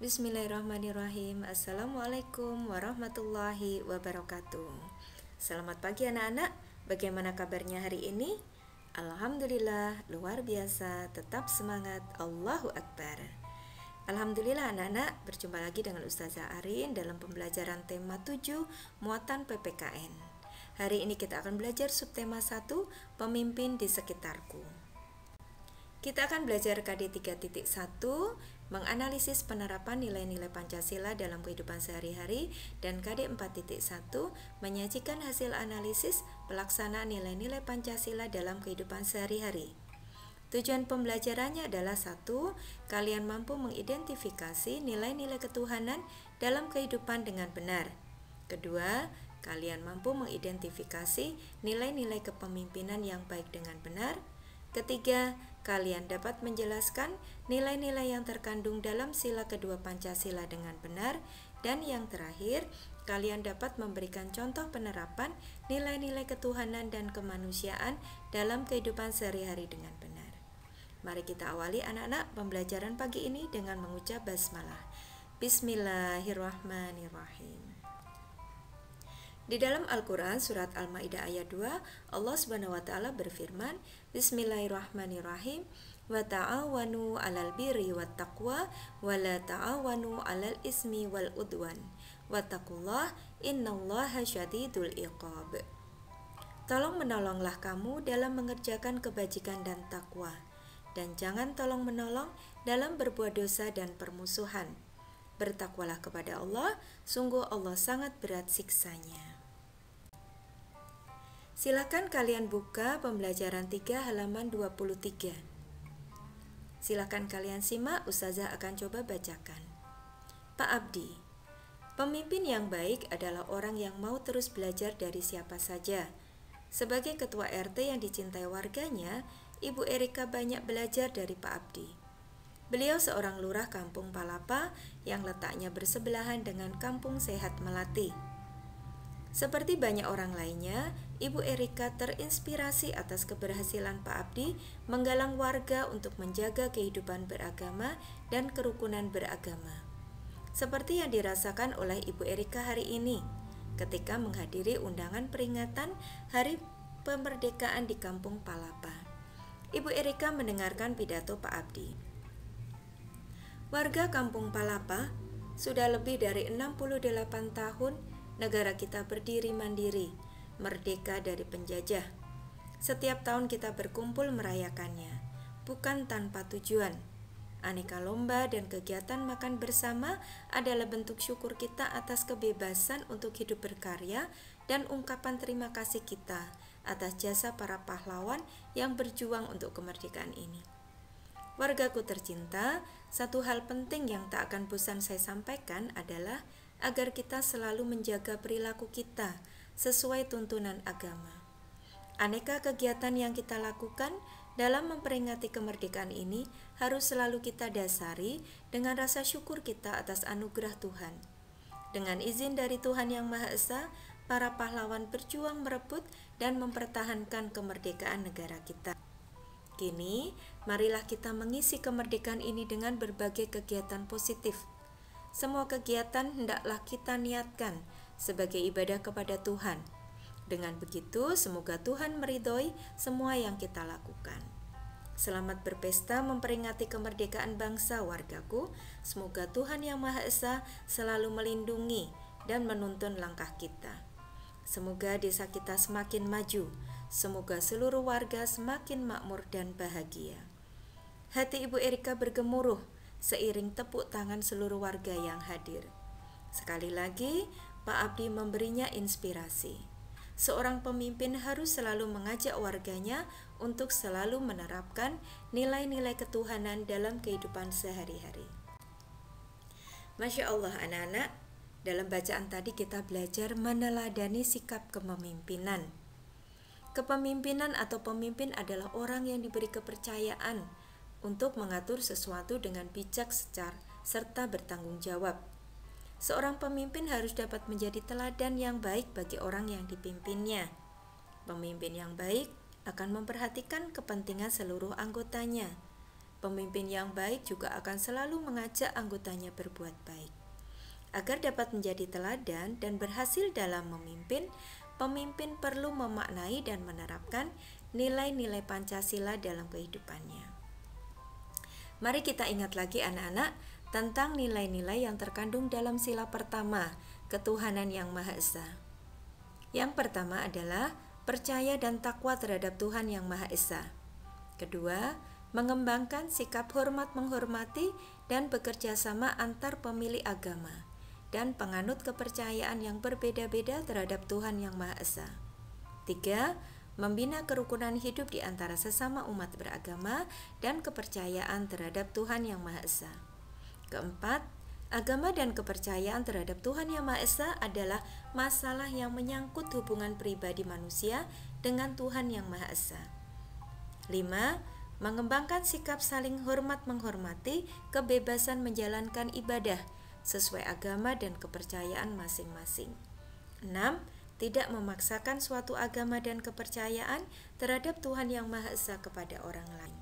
Bismillahirrahmanirrahim. Assalamualaikum warahmatullahi wabarakatuh. Selamat pagi anak-anak. Bagaimana kabarnya hari ini? Alhamdulillah, luar biasa. Tetap semangat. Allahu Akbar. Alhamdulillah anak-anak, berjumpa lagi dengan Ustazah Arin dalam pembelajaran tema 7 muatan PPKN. Hari ini kita akan belajar subtema 1, pemimpin di sekitarku. Kita akan belajar KD 3.1, menganalisis penerapan nilai-nilai Pancasila dalam kehidupan sehari-hari, dan KD 4.1, menyajikan hasil analisis pelaksanaan nilai-nilai Pancasila dalam kehidupan sehari-hari. Tujuan pembelajarannya adalah 1. Kalian mampu mengidentifikasi nilai-nilai ketuhanan dalam kehidupan dengan benar. Kedua, kalian mampu mengidentifikasi nilai-nilai kepemimpinan yang baik dengan benar. Ketiga, kalian dapat menjelaskan nilai-nilai yang terkandung dalam sila kedua Pancasila dengan benar. Dan yang terakhir, kalian dapat memberikan contoh penerapan nilai-nilai ketuhanan dan kemanusiaan dalam kehidupan sehari-hari dengan benar. Mari kita awali anak-anak pembelajaran pagi ini dengan mengucap basmalah. Bismillahirrahmanirrahim. Di dalam Al-Quran surat Al-Ma'idah ayat 2, Allah Subhanahu wa Ta'ala berfirman, Bismillahirrahmanirrahim, wa ta'awanu 'alal birri wat taqwa wa la ta'awanu 'alal ismi wal udwan wattaqullah innallaha syadidul iqab. Tolong menolonglah kamu dalam mengerjakan kebajikan dan takwa, dan jangan tolong menolong dalam berbuat dosa dan permusuhan. Bertakwalah kepada Allah, sungguh Allah sangat berat siksanya. Silakan kalian buka pembelajaran 3 halaman 23. Silakan kalian simak, Ustazah akan coba bacakan. Pak Abdi, pemimpin yang baik adalah orang yang mau terus belajar dari siapa saja. Sebagai ketua RT yang dicintai warganya, Ibu Erika banyak belajar dari Pak Abdi. Beliau seorang lurah Kampung Palapa yang letaknya bersebelahan dengan Kampung Sehat Melati. Seperti banyak orang lainnya, Ibu Erika terinspirasi atas keberhasilan Pak Abdi menggalang warga untuk menjaga kehidupan beragama dan kerukunan beragama. Seperti yang dirasakan oleh Ibu Erika hari ini ketika menghadiri undangan peringatan Hari Kemerdekaan di Kampung Palapa. Ibu Erika mendengarkan pidato Pak Abdi. Warga Kampung Palapa, sudah lebih dari 68 tahun negara kita berdiri mandiri, merdeka dari penjajah. Setiap tahun kita berkumpul merayakannya, bukan tanpa tujuan. Aneka lomba dan kegiatan makan bersama adalah bentuk syukur kita atas kebebasan untuk hidup berkarya dan ungkapan terima kasih kita atas jasa para pahlawan yang berjuang untuk kemerdekaan ini. Wargaku tercinta, satu hal penting yang tak akan bosan saya sampaikan adalah agar kita selalu menjaga perilaku kita sesuai tuntunan agama. Aneka kegiatan yang kita lakukan dalam memperingati kemerdekaan ini harus selalu kita dasari dengan rasa syukur kita atas anugerah Tuhan. Dengan izin dari Tuhan Yang Maha Esa, para pahlawan berjuang merebut dan mempertahankan kemerdekaan negara kita. Kini, marilah kita mengisi kemerdekaan ini dengan berbagai kegiatan positif. Semua kegiatan hendaklah kita niatkan sebagai ibadah kepada Tuhan. Dengan begitu, semoga Tuhan meridhoi semua yang kita lakukan. Selamat berpesta memperingati kemerdekaan bangsa wargaku. Semoga Tuhan Yang Maha Esa selalu melindungi dan menuntun langkah kita. Semoga desa kita semakin maju. Semoga seluruh warga semakin makmur dan bahagia. Hati Ibu Erika bergemuruh seiring tepuk tangan seluruh warga yang hadir. Sekali lagi, Pak Abdi memberinya inspirasi. Seorang pemimpin harus selalu mengajak warganya untuk selalu menerapkan nilai-nilai ketuhanan dalam kehidupan sehari-hari. Masya Allah anak-anak, dalam bacaan tadi kita belajar meneladani sikap kepemimpinan. Kepemimpinan atau pemimpin adalah orang yang diberi kepercayaan untuk mengatur sesuatu dengan bijak serta bertanggung jawab. Seorang pemimpin harus dapat menjadi teladan yang baik bagi orang yang dipimpinnya. Pemimpin yang baik akan memperhatikan kepentingan seluruh anggotanya. Pemimpin yang baik juga akan selalu mengajak anggotanya berbuat baik. Agar dapat menjadi teladan dan berhasil dalam memimpin, pemimpin perlu memaknai dan menerapkan nilai-nilai Pancasila dalam kehidupannya. Mari kita ingat lagi anak-anak tentang nilai-nilai yang terkandung dalam sila pertama, ketuhanan yang Maha Esa. Yang pertama adalah percaya dan takwa terhadap Tuhan yang Maha Esa. Kedua, mengembangkan sikap hormat menghormati dan bekerja sama antar pemilih agama dan penganut kepercayaan yang berbeda-beda terhadap Tuhan yang Maha Esa. Tiga, membina kerukunan hidup di antara sesama umat beragama dan kepercayaan terhadap Tuhan yang Maha Esa. Keempat, agama dan kepercayaan terhadap Tuhan yang Maha Esa adalah masalah yang menyangkut hubungan pribadi manusia dengan Tuhan yang Maha Esa. 5. Mengembangkan sikap saling hormat menghormati, kebebasan menjalankan ibadah sesuai agama dan kepercayaan masing-masing. 6. Tidak memaksakan suatu agama dan kepercayaan terhadap Tuhan yang Maha Esa kepada orang lain.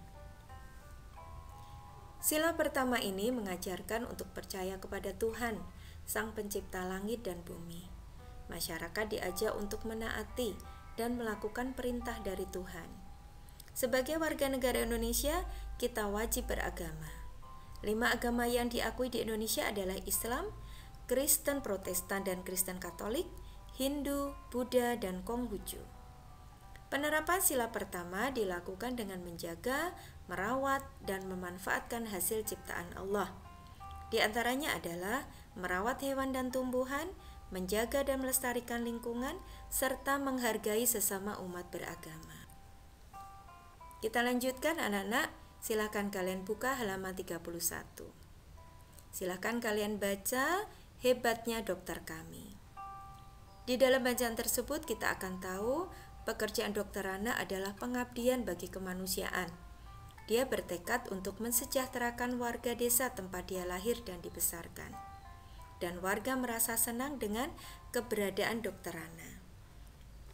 Sila pertama ini mengajarkan untuk percaya kepada Tuhan, Sang Pencipta langit dan bumi. Masyarakat diajak untuk menaati dan melakukan perintah dari Tuhan. Sebagai warga negara Indonesia, kita wajib beragama. 5 agama yang diakui di Indonesia adalah Islam, Kristen Protestan dan Kristen Katolik, Hindu, Buddha, dan Konghucu. Penerapan sila pertama dilakukan dengan menjaga, merawat, dan memanfaatkan hasil ciptaan Allah. Di antaranya adalah merawat hewan dan tumbuhan, menjaga dan melestarikan lingkungan, serta menghargai sesama umat beragama. Kita lanjutkan anak-anak, silakan kalian buka halaman 31. Silakan kalian baca Hebatnya Dokter Kami. Di dalam bacaan tersebut kita akan tahu pekerjaan Dokter Rana adalah pengabdian bagi kemanusiaan. Dia bertekad untuk mensejahterakan warga desa tempat dia lahir dan dibesarkan. Dan warga merasa senang dengan keberadaan Dokter Rana.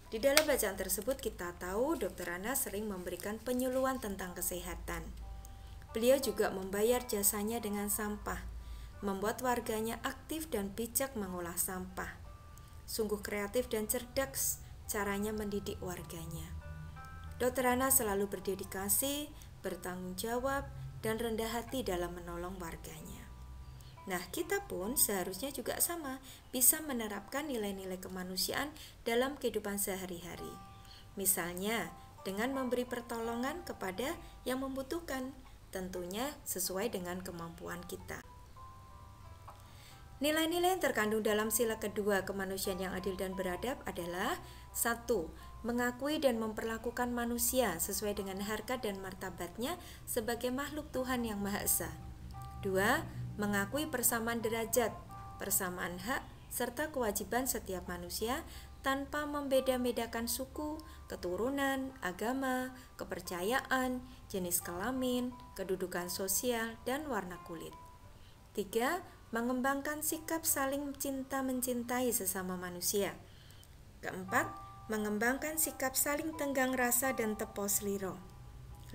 Di dalam bacaan tersebut kita tahu Dokter Rana sering memberikan penyuluhan tentang kesehatan. Beliau juga membayar jasanya dengan sampah, membuat warganya aktif dan bijak mengolah sampah. Sungguh kreatif dan cerdas caranya mendidik warganya. Dokter Rana selalu berdedikasi, bertanggung jawab, dan rendah hati dalam menolong warganya. Nah, kita pun seharusnya juga sama, bisa menerapkan nilai-nilai kemanusiaan dalam kehidupan sehari-hari. Misalnya, dengan memberi pertolongan kepada yang membutuhkan, tentunya sesuai dengan kemampuan kita. Nilai-nilai yang terkandung dalam sila kedua kemanusiaan yang adil dan beradab adalah 1. Mengakui dan memperlakukan manusia sesuai dengan harkat dan martabatnya sebagai makhluk Tuhan yang Maha Esa. 2. Mengakui persamaan derajat, persamaan hak, serta kewajiban setiap manusia tanpa membeda-bedakan suku, keturunan, agama, kepercayaan, jenis kelamin, kedudukan sosial, dan warna kulit. 3. Mengembangkan sikap saling cinta mencintai sesama manusia. 4. Mengembangkan sikap saling tenggang rasa dan tepo seliro.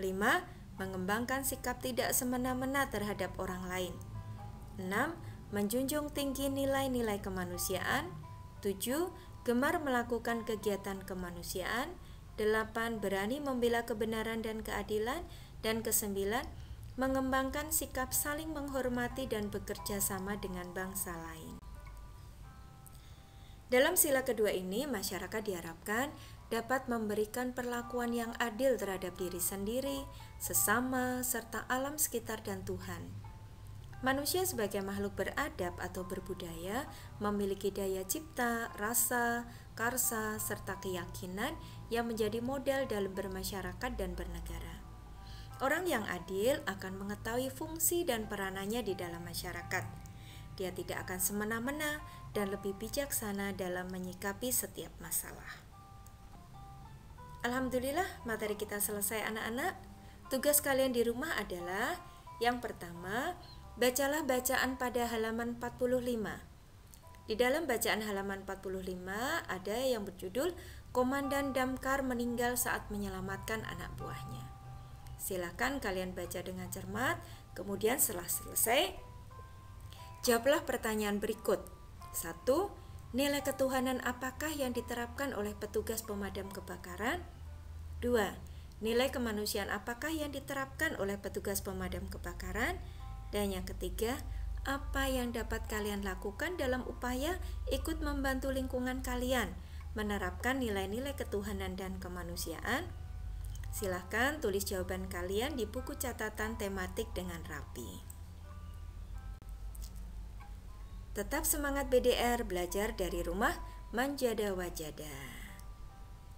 5. Mengembangkan sikap tidak semena-mena terhadap orang lain. 6. Menjunjung tinggi nilai-nilai kemanusiaan. 7. Gemar melakukan kegiatan kemanusiaan. 8. Berani membela kebenaran dan keadilan. Dan 9. Mengembangkan sikap saling menghormati dan bekerja sama dengan bangsa lain. Dalam sila kedua ini, masyarakat diharapkan dapat memberikan perlakuan yang adil terhadap diri sendiri, sesama, serta alam sekitar dan Tuhan. Manusia sebagai makhluk beradab atau berbudaya memiliki daya cipta, rasa, karsa, serta keyakinan yang menjadi modal dalam bermasyarakat dan bernegara. Orang yang adil akan mengetahui fungsi dan peranannya di dalam masyarakat. Dia tidak akan semena-mena dan lebih bijaksana dalam menyikapi setiap masalah. Alhamdulillah, materi kita selesai anak-anak. Tugas kalian di rumah adalah yang pertama, bacalah bacaan pada halaman 45. Di dalam bacaan halaman 45 ada yang berjudul Komandan Damkar meninggal saat menyelamatkan anak buahnya. Silakan kalian baca dengan cermat, kemudian setelah selesai, jawablah pertanyaan berikut. 1. Nilai ketuhanan apakah yang diterapkan oleh petugas pemadam kebakaran? 2. Nilai kemanusiaan apakah yang diterapkan oleh petugas pemadam kebakaran? Dan yang ketiga, apa yang dapat kalian lakukan dalam upaya ikut membantu lingkungan kalian menerapkan nilai-nilai ketuhanan dan kemanusiaan? Silahkan tulis jawaban kalian di buku catatan tematik dengan rapi. Tetap semangat BDR, belajar dari rumah, manjada wajada.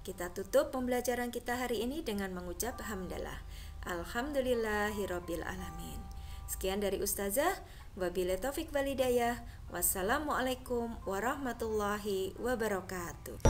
Kita tutup pembelajaran kita hari ini dengan mengucap hamdalah. Alhamdulillahirabbil alamin. Sekian dari Ustazah. Wabillahi taufik wal hidayah. Wassalamualaikum warahmatullahi wabarakatuh.